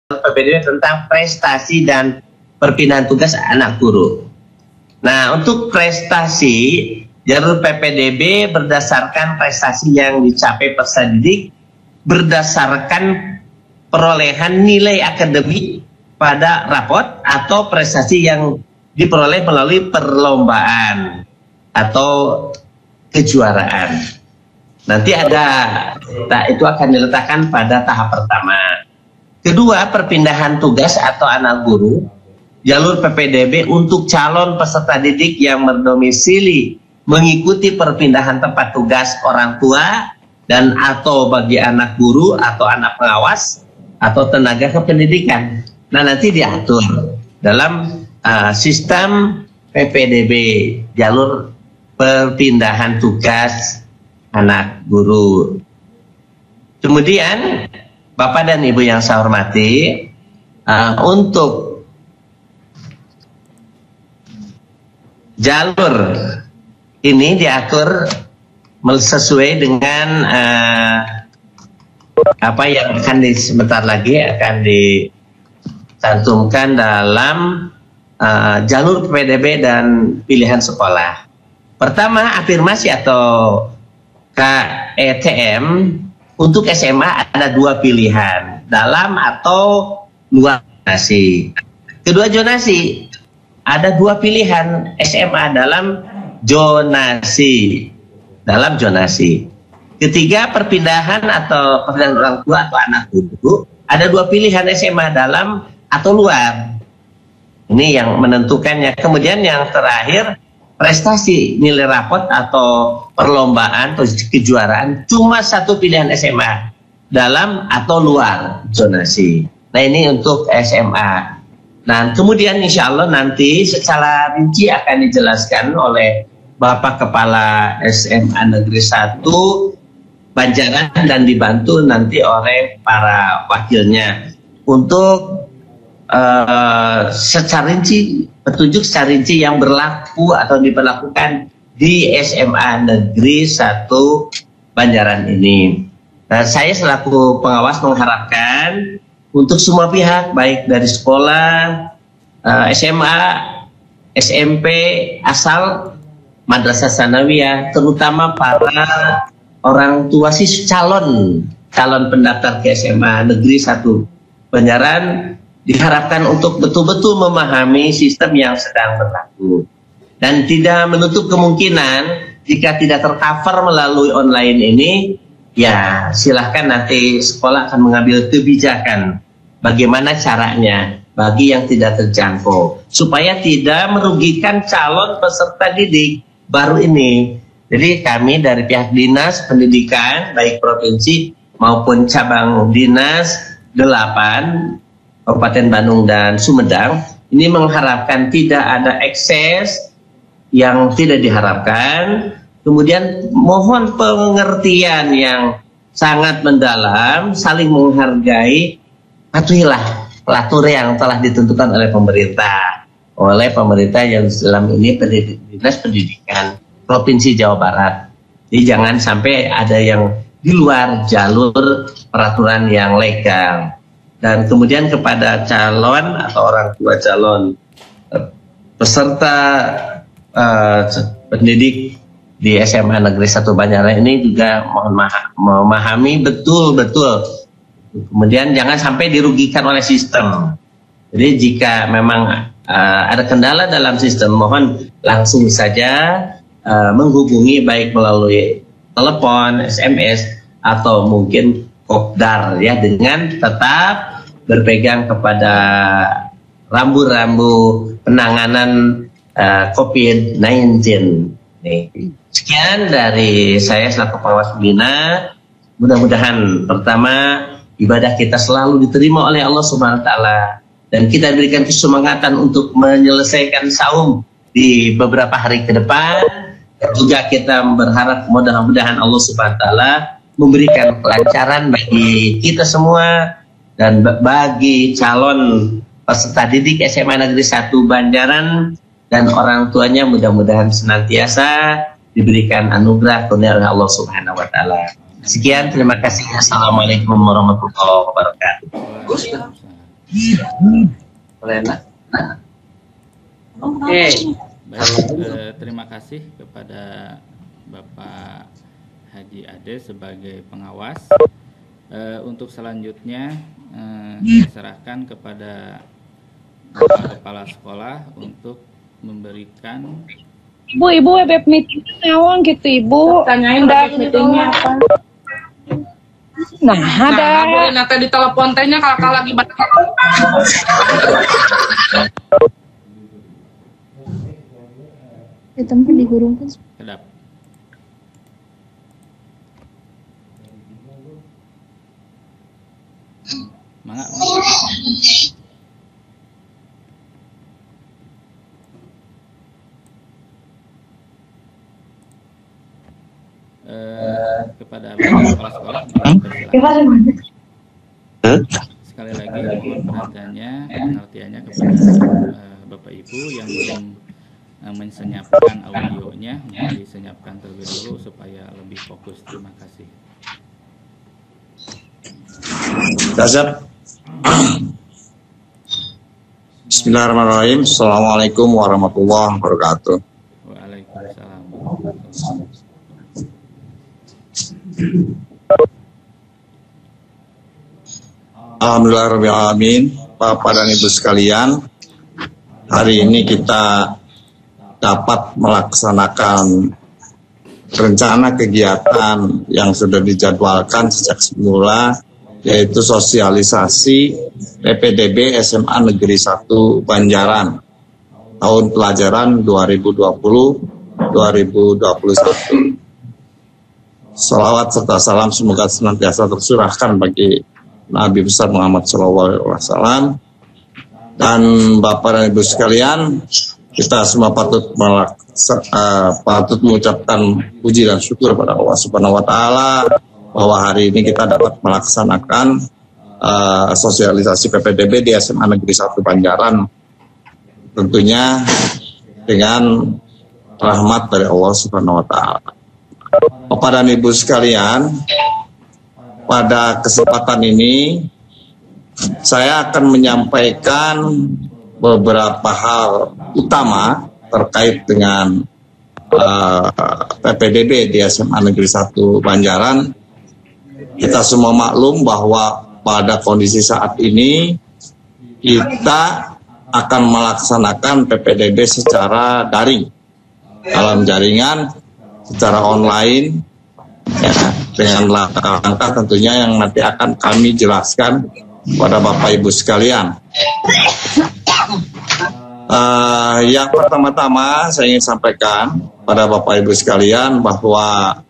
PPDB tentang prestasi dan perpindahan tugas anak guru. Nah, untuk prestasi, jalur PPDB berdasarkan prestasi yang dicapai peserta didik berdasarkan perolehan nilai akademik pada rapot atau prestasi yang diperoleh melalui perlombaan atau kejuaraan. Nanti itu akan diletakkan pada tahap pertama. Kedua, perpindahan tugas atau anak guru, jalur PPDB untuk calon peserta didik yang berdomisili mengikuti perpindahan tempat tugas orang tua dan atau bagi anak guru atau anak pengawas atau tenaga kependidikan. Nah, nanti diatur dalam sistem PPDB, jalur perpindahan tugas anak guru. Kemudian Bapak dan Ibu yang saya hormati, untuk jalur ini diatur sesuai dengan apa yang akan sebentar lagi akan dicantumkan dalam jalur PPDB dan pilihan sekolah. Pertama, afirmasi atau KETM. Untuk SMA ada dua pilihan, dalam atau luar zonasi. Kedua, zonasi ada dua pilihan, SMA dalam zonasi. Ketiga, perpindahan atau perpindahan orang tua atau anak guru ada dua pilihan, SMA dalam atau luar. Ini yang menentukannya. Kemudian yang terakhir, prestasi nilai rapot atau perlombaan atau kejuaraan cuma satu pilihan, SMA dalam atau luar zonasi. Nah, ini untuk SMA. Nah, kemudian insya Allah nanti secara rinci akan dijelaskan oleh Bapak Kepala SMA Negeri 1 Banjaran dan dibantu nanti oleh para wakilnya untuk secara rinci, petunjuk secara rinci yang berlaku atau diberlakukan di SMA Negeri 1 Banjaran ini. Nah, saya selaku pengawas mengharapkan untuk semua pihak, baik dari sekolah, SMA, SMP, asal, madrasah sanawiyah, terutama para orang tua calon pendaftar ke SMA Negeri 1 Banjaran, diharapkan untuk betul-betul memahami sistem yang sedang berlaku dan tidak menutup kemungkinan jika tidak tercover melalui online ini, ya silahkan nanti sekolah akan mengambil kebijakan bagaimana caranya bagi yang tidak terjangkau supaya tidak merugikan calon peserta didik baru ini. Jadi kami dari pihak Dinas Pendidikan baik provinsi maupun cabang Dinas 8 Kabupaten Bandung dan Sumedang ini mengharapkan tidak ada ekses yang tidak diharapkan. Kemudian mohon pengertian yang sangat mendalam, saling menghargai, patuhilah pelatur yang telah ditentukan oleh pemerintah yang dalam ini Dinas Pendidikan Provinsi Jawa Barat. Jadi jangan sampai ada yang di luar jalur peraturan yang legal. Dan kemudian kepada calon atau orang tua calon peserta pendidik di SMA Negeri 1 Banjaran ini juga mohon memahami betul-betul. Kemudian jangan sampai dirugikan oleh sistem. Jadi jika memang ada kendala dalam sistem, mohon langsung saja menghubungi baik melalui telepon, SMS, atau mungkin kopdar ya, dengan tetap berpegang kepada rambu-rambu penanganan COVID-19. Sekian dari saya selaku pengawas pembina. Mudah-mudahan pertama ibadah kita selalu diterima oleh Allah Subhanahu wa taala dan kita diberikan kesemangatan untuk menyelesaikan saum di beberapa hari ke depan. Juga kita berharap mudah-mudahan Allah Subhanahu wa taala memberikan kelancaran bagi kita semua dan bagi calon peserta didik SMA Negeri 1 Banjaran dan orang tuanya, mudah-mudahan senantiasa diberikan anugerah kurnia oleh Allah Subhanahu wa taala. Sekian, terima kasih. Assalamualaikum warahmatullahi wabarakatuh. Boleh, Nak? Oke. Baik, terima kasih kepada Bapak Haji Ade sebagai pengawas. Untuk selanjutnya saya serahkan kepada Bapak Kepala Sekolah untuk memberikan. Ibu web meeting ngawang gitu, Ibu. Tanyain web meetingnya apa? Nah, ada. Boleh nanti di telepon tehnya kakak lagi banyak. Di tempat digurungkan. Kedap. Mangga. Kepada Bapak Kepala Sekolah, sekali lagi mohon perhatiannya, pengertiannya kepada Bapak Ibu yang belum mensenyapkan audionya, mohon disenyapkan terlebih dahulu supaya lebih fokus. Terima kasih. Dasar. Bismillahirrahmanirrahim. Assalamualaikum warahmatullahi wabarakatuh. Waalaikumsalam. Alhamdulillahirrahmanirrahim. Bapak dan Ibu sekalian, hari ini kita dapat melaksanakan rencana kegiatan yang sudah dijadwalkan sejak semula, yaitu sosialisasi PPDB SMA Negeri 1 Banjaran tahun pelajaran 2020-2021. Salawat serta salam semoga senantiasa tercurahkan bagi Nabi besar Muhammad SAW. Dan Bapak dan Ibu sekalian, kita semua patut mengucapkan puji dan syukur pada Allah Subhanahu Wa Taala bahwa hari ini kita dapat melaksanakan sosialisasi PPDB di SMA Negeri 1 Banjaran, tentunya dengan rahmat dari Allah Subhanahu Wa Taala. Bapak dan Ibu sekalian, pada kesempatan ini saya akan menyampaikan beberapa hal utama terkait dengan PPDB di SMA Negeri 1 Banjaran. Kita semua maklum bahwa pada kondisi saat ini kita akan melaksanakan PPDB secara daring dalam jaringan, secara online, ya, dengan langkah-langkah tentunya yang nanti akan kami jelaskan kepada Bapak Ibu sekalian. Yang pertama-tama saya ingin sampaikan pada Bapak Ibu sekalian bahwa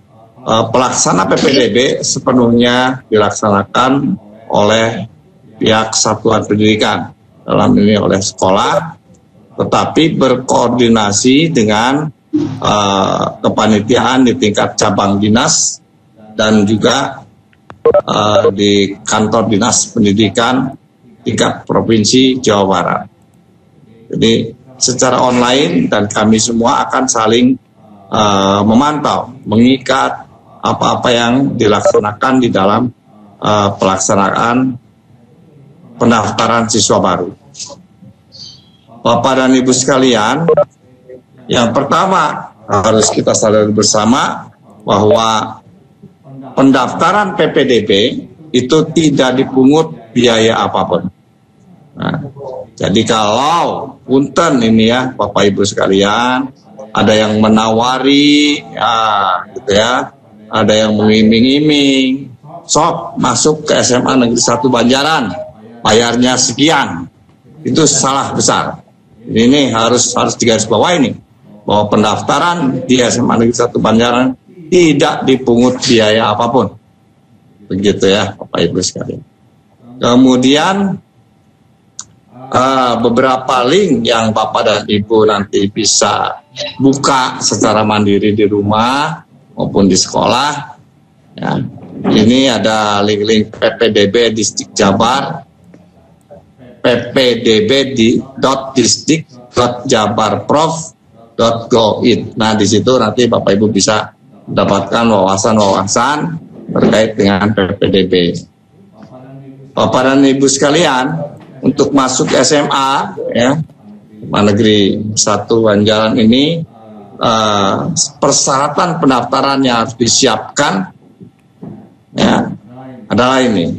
pelaksana PPDB sepenuhnya dilaksanakan oleh pihak satuan pendidikan, dalam ini oleh sekolah, tetapi berkoordinasi dengan kepanitiaan di tingkat cabang dinas dan juga di kantor dinas pendidikan tingkat provinsi Jawa Barat. Jadi secara online dan kami semua akan saling memantau, mengikat apa-apa yang dilaksanakan di dalam pelaksanaan pendaftaran siswa baru. Bapak dan Ibu sekalian, yang pertama harus kita sadari bersama bahwa pendaftaran PPDB itu tidak dipungut biaya apapun. Nah, jadi kalau punten ini ya Bapak Ibu sekalian, ada yang menawari, ya, gitu ya, ada yang mengiming-iming, sok masuk ke SMA Negeri 1 Banjaran, bayarnya sekian, itu salah besar. Ini harus digarisbawahi ini, bahwa pendaftaran di SMA Negeri 1 Banjaran tidak dipungut biaya apapun. Begitu ya Bapak Ibu sekalian. Kemudian beberapa link yang Bapak dan Ibu nanti bisa buka secara mandiri di rumah maupun di sekolah. Ya. Ini ada link-link PPDB Distrik Jabar, ppdb.distrik.jabarprov.go.id. Nah, di situ nanti Bapak Ibu bisa mendapatkan wawasan-wawasan terkait dengan PPDB. Bapak dan Ibu sekalian, untuk masuk SMA ya, SMA Negeri 1 Banjaran ini, persyaratan pendaftaran yang harus disiapkan ya adalah ini,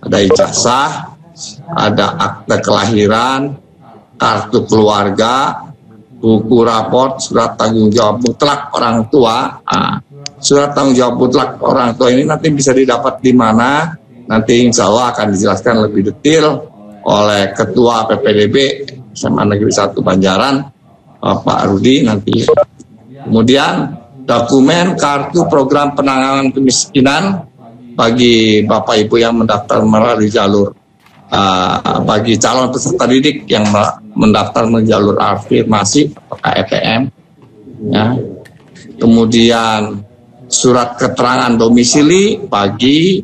ada ijazah, ada akte kelahiran, kartu keluarga, buku raport, surat tanggung jawab mutlak orang tua. Surat tanggung jawab mutlak orang tua ini nanti bisa didapat di mana? Nanti insya Allah akan dijelaskan lebih detail oleh Ketua PPDB SMA Negeri 1 Banjaran, Pak Rudi nanti. Kemudian dokumen kartu program penanganan kemiskinan bagi Bapak Ibu yang mendaftar melalui jalur, bagi calon peserta didik yang mendaftar melalui jalur afirmasi atau KETM ya. Kemudian surat keterangan domisili bagi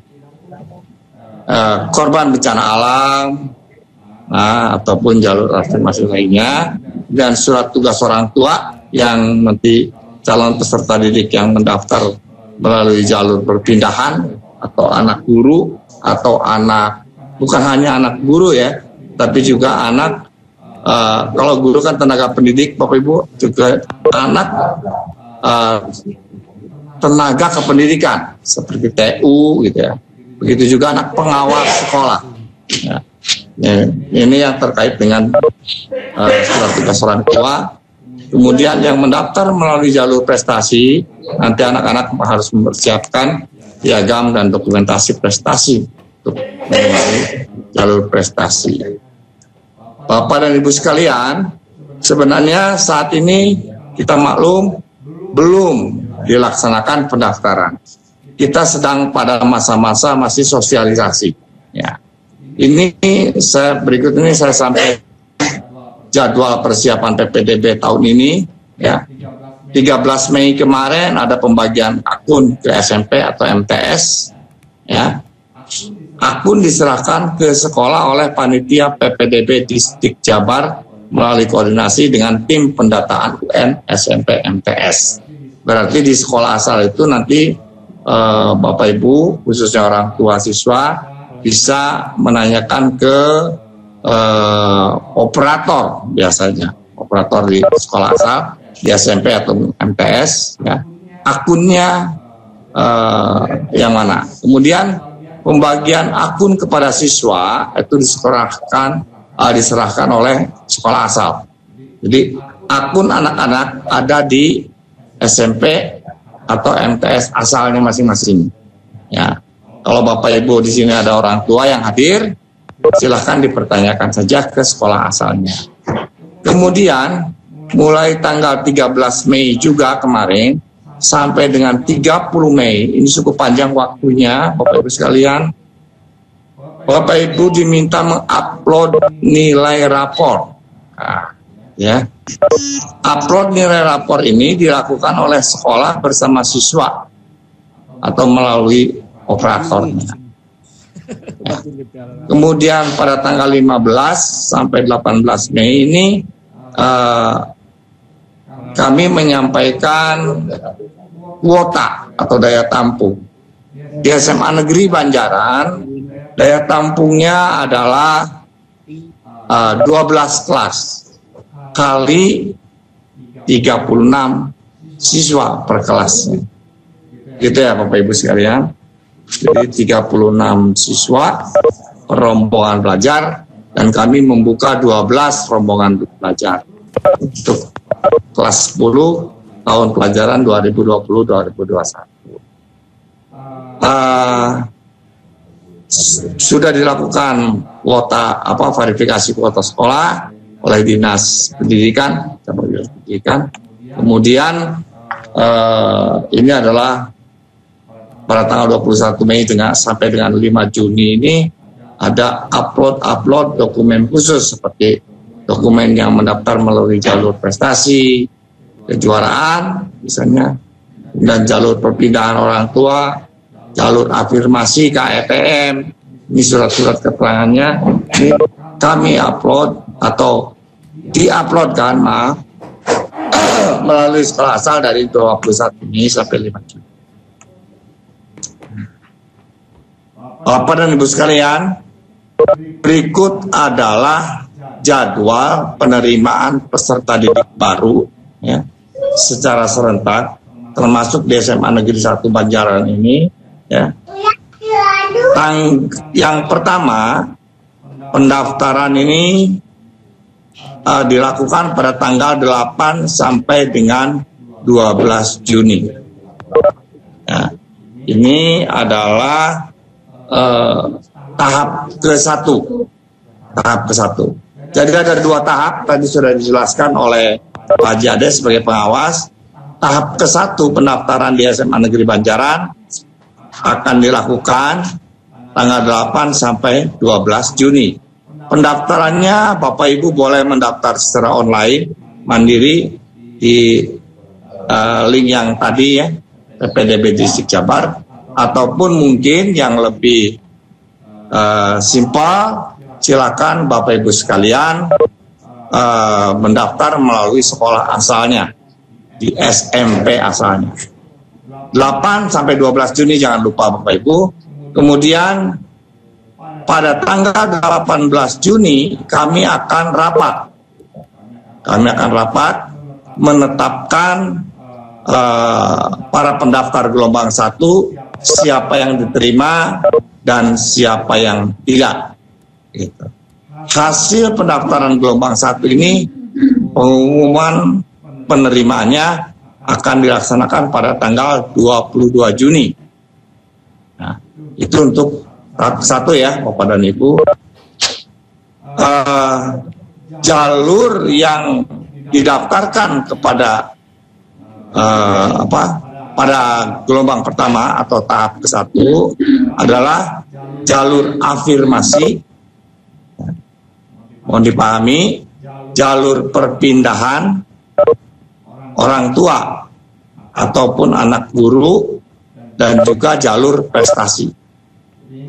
korban bencana alam ataupun jalur afirmasi lainnya, dan surat tugas orang tua yang nanti calon peserta didik yang mendaftar melalui jalur perpindahan atau anak guru atau anak, bukan hanya anak guru ya, tapi juga anak kalau guru kan tenaga pendidik Bapak Ibu, juga anak tenaga kependidikan seperti TU gitu ya. Begitu juga anak pengawas sekolah. Ya. Ini yang terkait dengan surat tugas orang tua. Kemudian yang mendaftar melalui jalur prestasi, nanti anak-anak harus mempersiapkan piagam dan dokumentasi prestasi untuk melalui jalur prestasi. Bapak dan Ibu sekalian, sebenarnya saat ini kita maklum belum dilaksanakan pendaftaran. Kita sedang pada masa-masa masih sosialisasi. Ya. Berikut ini saya sampaikan jadwal persiapan PPDB tahun ini. Ya. 13 Mei kemarin ada pembagian akun ke SMP atau MTS. Ya. Akun diserahkan ke sekolah oleh panitia PPDB Distrik Jabar melalui koordinasi dengan tim pendataan UN SMP MTS. Berarti di sekolah asal itu nanti Bapak Ibu khususnya orang tua siswa bisa menanyakan ke operator, biasanya operator di sekolah asal di SMP atau MTS ya, akunnya yang mana. Kemudian pembagian akun kepada siswa itu diserahkan oleh sekolah asal. Jadi akun anak-anak ada di SMP atau MTS asalnya masing-masing. Ya, kalau Bapak Ibu di sini ada orang tua yang hadir, silahkan dipertanyakan saja ke sekolah asalnya. Kemudian mulai tanggal 13 Mei juga kemarin sampai dengan 30 Mei, ini cukup panjang waktunya Bapak Ibu sekalian. Bapak Ibu diminta mengupload nilai rapor. Ya, upload nilai rapor ini dilakukan oleh sekolah bersama siswa atau melalui operatornya. Ya. Kemudian pada tanggal 15 sampai 18 Mei ini kami menyampaikan kuota atau daya tampung. Di SMA Negeri Banjaran daya tampungnya adalah 12 kelas kali 36 siswa per kelasnya. Gitu ya Bapak Ibu sekalian. Jadi 36 siswa per rombongan belajar, dan kami membuka 12 rombongan belajar untuk kelas 10 tahun pelajaran 2020-2021. Sudah dilakukan verifikasi kuota sekolah oleh Dinas Pendidikan. Kemudian ini adalah pada tanggal 21 Mei sampai dengan 5 Juni ini ada upload dokumen khusus seperti dokumen yang mendaftar melalui jalur prestasi, kejuaraan misalnya, dan jalur perpindahan orang tua, jalur afirmasi KETM. Ini surat-surat keterangannya ini kami upload atau diuploadkan melalui sekolah asal dari 21 Mei sampai 5 Juni. Bapak dan Ibu sekalian, Berikut adalah jadwal penerimaan peserta didik baru ya, secara serentak, termasuk di SMA Negeri 1 Banjaran ini ya. Yang pertama, pendaftaran ini dilakukan pada tanggal 8 sampai dengan 12 Juni. Nah, ini adalah tahap ke-1. Tahap ke-1. Jadi ada 2 tahap, tadi sudah dijelaskan oleh Pak Jade sebagai pengawas. Tahap ke-1 pendaftaran di SMA Negeri Banjaran akan dilakukan tanggal 8 sampai 12 Juni. Pendaftarannya Bapak Ibu boleh mendaftar secara online, mandiri di link yang tadi ya, PPDB Distrik Jabar, ataupun mungkin yang lebih simpel, silakan Bapak Ibu sekalian mendaftar melalui sekolah asalnya, di SMP asalnya. 8 sampai 12 Juni jangan lupa Bapak Ibu. Kemudian pada tanggal 18 Juni kami akan rapat. Kami akan rapat menetapkan para pendaftar gelombang 1, siapa yang diterima dan siapa yang tidak. Gitu. Hasil pendaftaran gelombang 1 ini, pengumuman penerimaannya akan dilaksanakan pada tanggal 22 Juni. Nah, itu untuk tahap 1 ya, Bapak dan Ibu. Jalur yang didaftarkan kepada pada gelombang pertama atau tahap ke-1 adalah jalur afirmasi. Mohon dipahami, jalur perpindahan orang tua ataupun anak guru, dan juga jalur prestasi.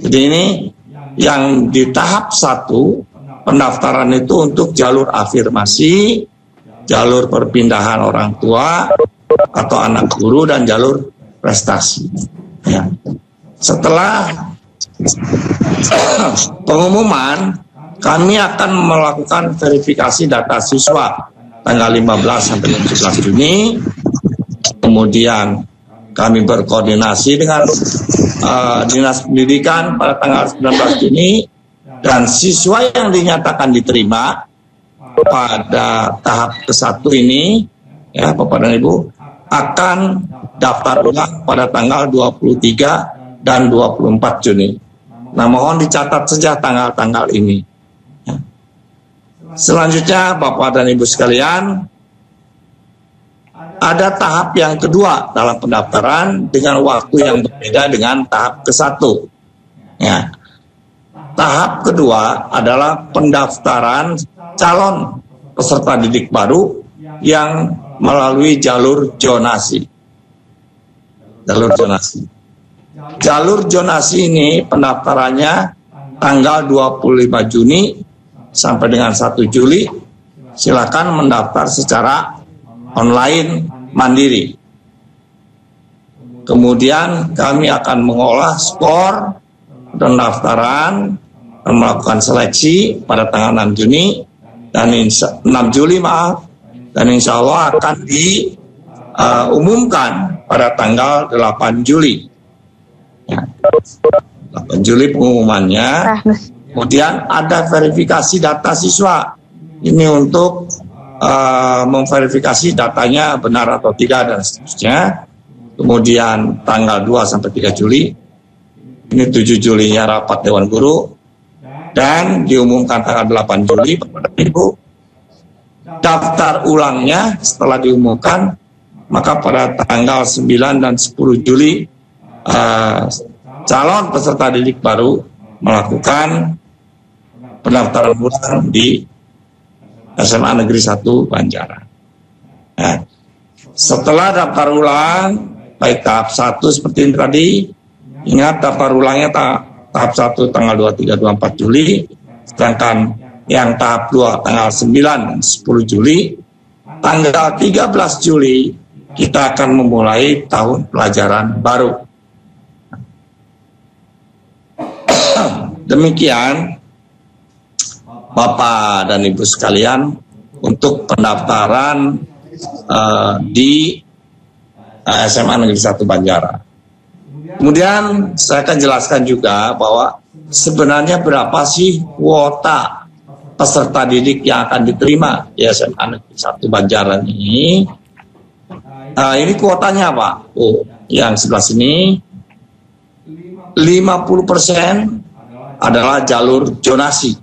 Jadi ini yang di tahap 1 pendaftaran itu untuk jalur afirmasi, jalur perpindahan orang tua atau anak guru, dan jalur prestasi. Ya. Setelah pengumuman, kami akan melakukan verifikasi data siswa tanggal 15 sampai 17 Juni. Kemudian kami berkoordinasi dengan Dinas Pendidikan pada tanggal 19 Juni, dan siswa yang dinyatakan diterima pada tahap ke-1 ini ya Bapak dan Ibu akan daftar ulang pada tanggal 23 dan 24 Juni. Nah, mohon dicatat saja tanggal-tanggal ini. Selanjutnya Bapak dan Ibu sekalian, ada tahap yang kedua dalam pendaftaran dengan waktu yang berbeda dengan tahap ke-1. Ya. Tahap kedua adalah pendaftaran calon peserta didik baru yang melalui jalur zonasi. Jalur zonasi. Jalur zonasi ini pendaftarannya tanggal 25 Juni sampai dengan 1 Juli. Silakan mendaftar secara online mandiri. Kemudian kami akan mengolah skor pendaftaran dan melakukan seleksi pada tanggal 6 Juni dan 6 Juli dan insya Allah akan diumumkan pada tanggal 8 Juli. Ya. 8 Juli pengumumannya. Kemudian ada verifikasi data siswa. Ini untuk memverifikasi datanya benar atau tidak dan seterusnya. Kemudian tanggal 2 sampai 3 Juli. Ini 7 Julinya rapat Dewan Guru. Dan diumumkan tanggal 8 Juli kepada Ibu. Daftar ulangnya setelah diumumkan, maka pada tanggal 9 dan 10 Juli calon peserta didik baru melakukan pendaftaran ulang di SMA Negeri 1 Banjaran. Nah, setelah daftar ulang, baik tahap 1 seperti ini tadi, ingat daftar ulangnya tahap 1 tanggal 23-24 Juli, sedangkan yang tahap 2 tanggal 9 dan 10 Juli, tanggal 13 Juli kita akan memulai tahun pelajaran baru. Demikian Bapak dan Ibu sekalian untuk pendaftaran di SMA Negeri 1 Banjaran. Kemudian saya akan jelaskan juga bahwa sebenarnya berapa sih kuota peserta didik yang akan diterima di SMA Negeri 1 Banjaran ini. Ini kuotanya Pak. Yang sebelah sini 50% adalah jalur zonasi.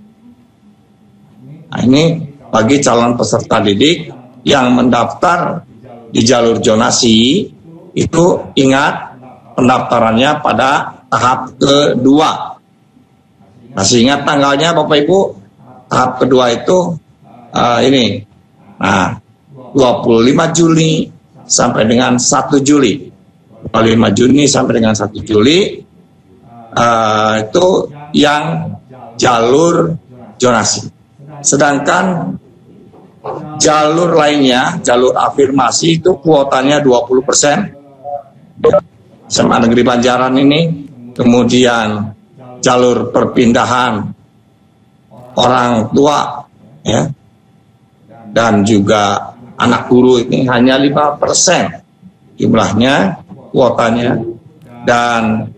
Nah, ini bagi calon peserta didik yang mendaftar di jalur zonasi itu ingat pendaftarannya pada tahap kedua. Masih ingat tanggalnya Bapak Ibu? Tahap kedua itu ini. Nah, 25 Juni sampai dengan 1 Juli. 25 Juni sampai dengan 1 Juli itu yang jalur zonasi. Sedangkan jalur lainnya, jalur afirmasi itu kuotanya 20%. SMA Negeri Banjaran ini. Kemudian jalur perpindahan orang tua ya, dan juga anak guru ini hanya 5% jumlahnya kuotanya, dan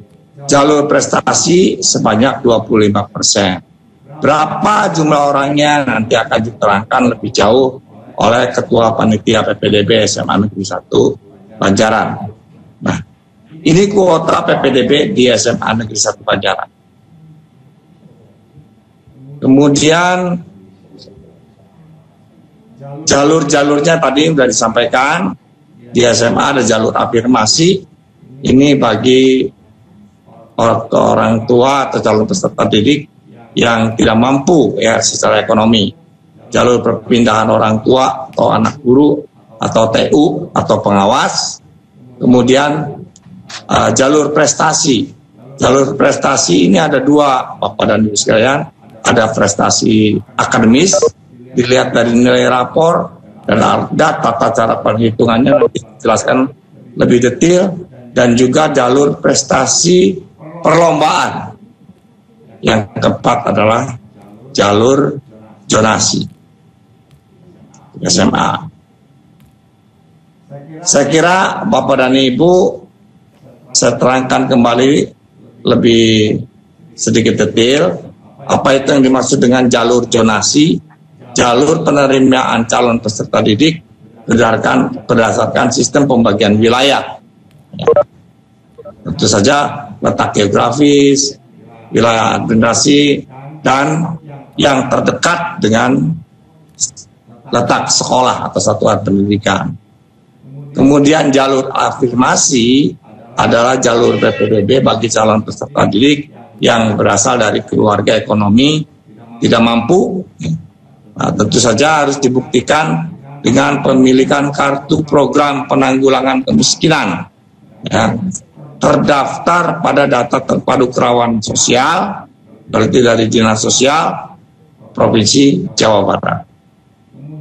jalur prestasi sebanyak 25%. Berapa jumlah orangnya nanti akan diterangkan lebih jauh oleh Ketua Panitia PPDB SMA Negeri 1 Banjaran. Nah, ini kuota PPDB di SMA Negeri 1 Banjaran. Kemudian jalur-jalurnya tadi sudah disampaikan. Di SMA ada jalur afirmasi. Ini bagi orang tua atau calon peserta didik yang tidak mampu ya secara ekonomi. Jalur perpindahan orang tua atau anak guru atau TU atau pengawas. Kemudian jalur prestasi. Jalur prestasi ini ada dua Bapak dan Ibu sekalian. Ada prestasi akademis, dilihat dari nilai rapor dan ada tata cara perhitungannya nanti dijelaskan lebih detail, dan juga jalur prestasi perlombaan. Yang keempat adalah jalur zonasi SMA. Saya kira Bapak dan Ibu, saya terangkan kembali lebih sedikit detail apa itu yang dimaksud dengan jalur zonasi, jalur penerimaan calon peserta didik berdasarkan sistem pembagian wilayah. Tentu saja letak geografis, wilayah administrasi, dan yang terdekat dengan letak sekolah atau satuan pendidikan. Kemudian jalur afirmasi adalah jalur PPDB bagi calon peserta didik yang berasal dari keluarga ekonomi tidak mampu. Nah, tentu saja harus dibuktikan dengan pemilikan kartu program penanggulangan kemiskinan. Ya, terdaftar pada data terpadu kerawanan sosial, berarti dari Dinas Sosial Provinsi Jawa Barat.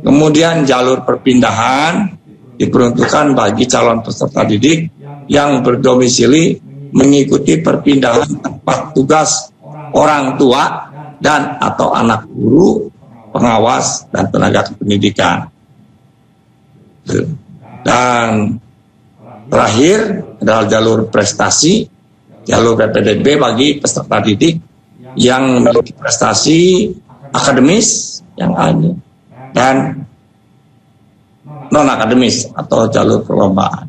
Kemudian jalur perpindahan diperuntukkan bagi calon peserta didik yang berdomisili mengikuti perpindahan tempat tugas orang tua dan atau anak guru, pengawas, dan tenaga pendidikan. Dan terakhir adalah jalur prestasi, jalur PPDB bagi peserta didik yang memiliki prestasi akademis yang ada dan non akademis atau jalur perlombaan.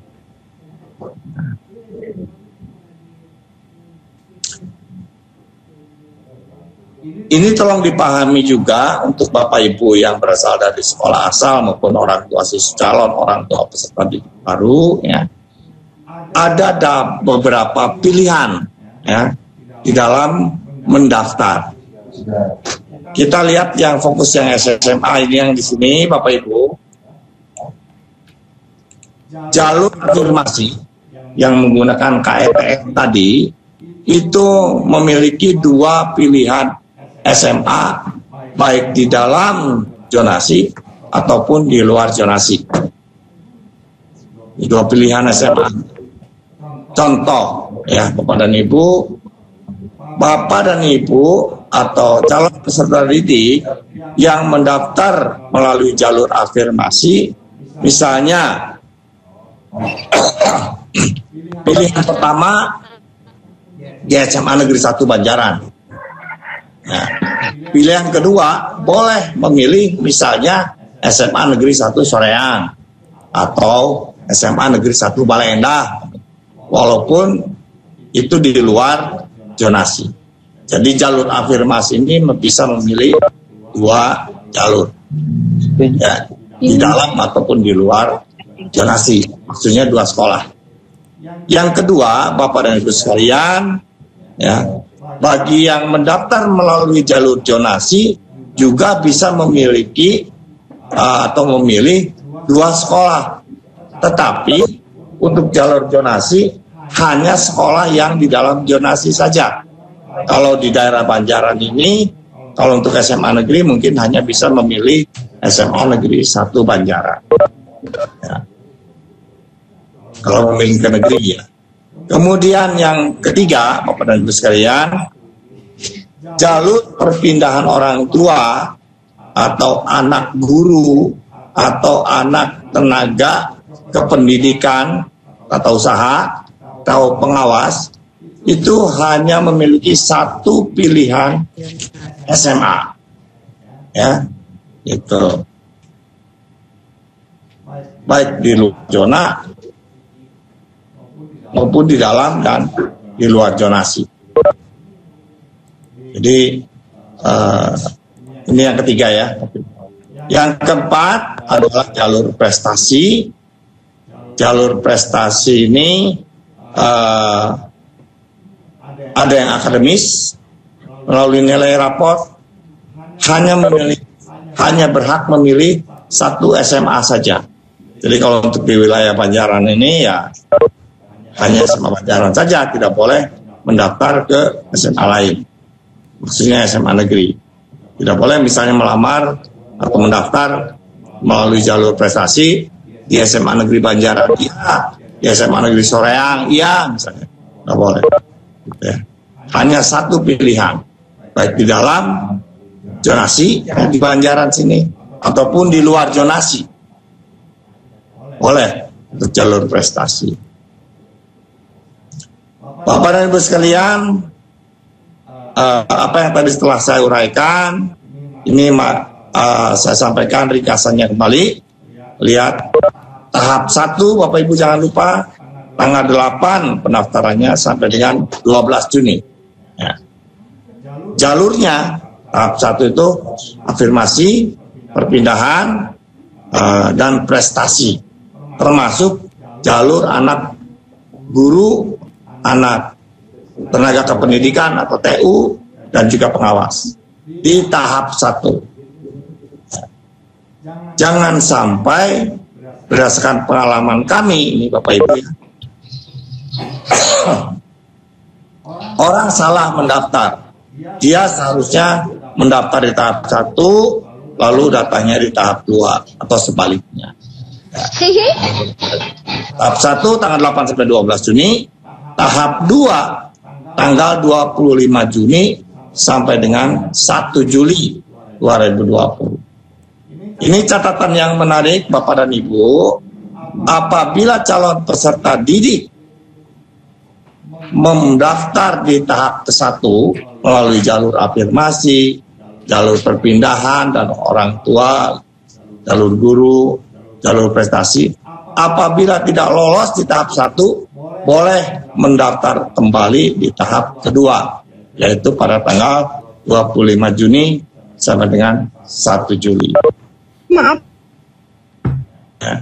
Ini tolong dipahami juga untuk Bapak Ibu yang berasal dari sekolah asal maupun orang tua siswa calon, orang tua peserta didik baru, ya. Ada beberapa pilihan ya di dalam mendaftar. Kita lihat yang fokus yang SMA ini yang di sini Bapak Ibu. Jalur afirmasi yang menggunakan KEPF tadi itu memiliki dua pilihan SMA, baik di dalam zonasi ataupun di luar zonasi. Dua pilihan SMA. Contoh ya Bapak dan Ibu, Bapak dan Ibu atau calon peserta didik yang mendaftar melalui jalur afirmasi, misalnya pilihan pertama di SMA Negeri 1 Banjaran. Nah, pilihan kedua boleh memilih misalnya SMA Negeri 1 Soreang atau SMA Negeri 1 Bale Endah, walaupun itu di luar zonasi. Jadi jalur afirmasi ini bisa memilih 2 jalur, ya, di dalam ataupun di luar zonasi, maksudnya 2 sekolah. Yang kedua, Bapak dan Ibu sekalian, ya, bagi yang mendaftar melalui jalur zonasi juga bisa memiliki atau memilih 2 sekolah. Tetapi untuk jalur zonasi hanya sekolah yang di dalam zonasi saja. Kalau di daerah Banjaran ini, kalau untuk SMA negeri mungkin hanya bisa memilih SMA Negeri 1 Banjaran. Ya. Kalau memilih ke negeri ya. Kemudian yang ketiga, Bapak dan Ibu sekalian, jalur perpindahan orang tua atau anak guru atau anak tenaga kependidikan atau usaha atau pengawas itu hanya memiliki 1 pilihan SMA, ya, itu baik di luar zona maupun di dalam dan di luar zonasi. Jadi ini yang ketiga ya. Yang keempat adalah jalur prestasi. Jalur prestasi ini ada yang akademis melalui nilai raport hanya berhak memilih 1 SMA saja. Jadi kalau untuk di wilayah Banjaran ini ya hanya SMA Banjaran saja, tidak boleh mendaftar ke SMA lain. Maksudnya SMA negeri. Tidak boleh misalnya melamar atau mendaftar melalui jalur prestasi di SMA Negeri Banjaran, iya, di SMA Negeri Soreang, iya, misalnya. Tidak boleh. Ya. Hanya 1 pilihan, baik di dalam zonasi di Banjaran sini ataupun di luar zonasi, boleh untuk jalur prestasi. Bapak dan Ibu sekalian, apa yang tadi setelah saya uraikan, ini saya sampaikan ringkasannya kembali. Lihat tahap 1, Bapak Ibu jangan lupa tanggal 8 pendaftarannya sampai dengan 12 Juni. Ya. Jalurnya tahap 1 itu afirmasi, perpindahan, dan prestasi, termasuk jalur anak guru, anak tenaga kependidikan atau TU, dan juga pengawas di tahap 1. Jangan sampai berdasarkan pengalaman kami ini Bapak Ibu ya, orang salah mendaftar. Dia seharusnya mendaftar di tahap 1 lalu datanya di tahap 2 atau sebaliknya. Tahap 1 tanggal 8 sampai 12 Juni, tahap 2 tanggal 25 Juni sampai dengan 1 Juli 2020. Ini catatan yang menarik Bapak dan Ibu, apabila calon peserta didik mendaftar di tahap ke-1 melalui jalur afirmasi, jalur perpindahan dan orang tua, jalur guru, jalur prestasi, apabila tidak lolos di tahap 1, boleh mendaftar kembali di tahap kedua, yaitu pada tanggal 25 Juni sampai dengan 1 Juli. Maaf. Ya.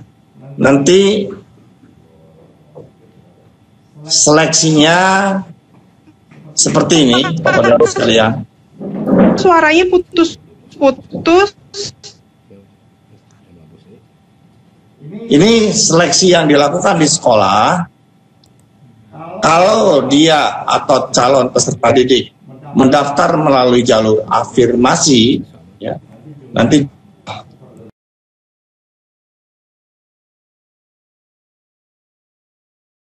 Nanti seleksinya seperti ini, Bapak dan Ibu sekalian. Suaranya putus-putus. Ini seleksi yang dilakukan di sekolah. Kalau dia atau calon peserta didik mendaftar melalui jalur afirmasi, ya, nanti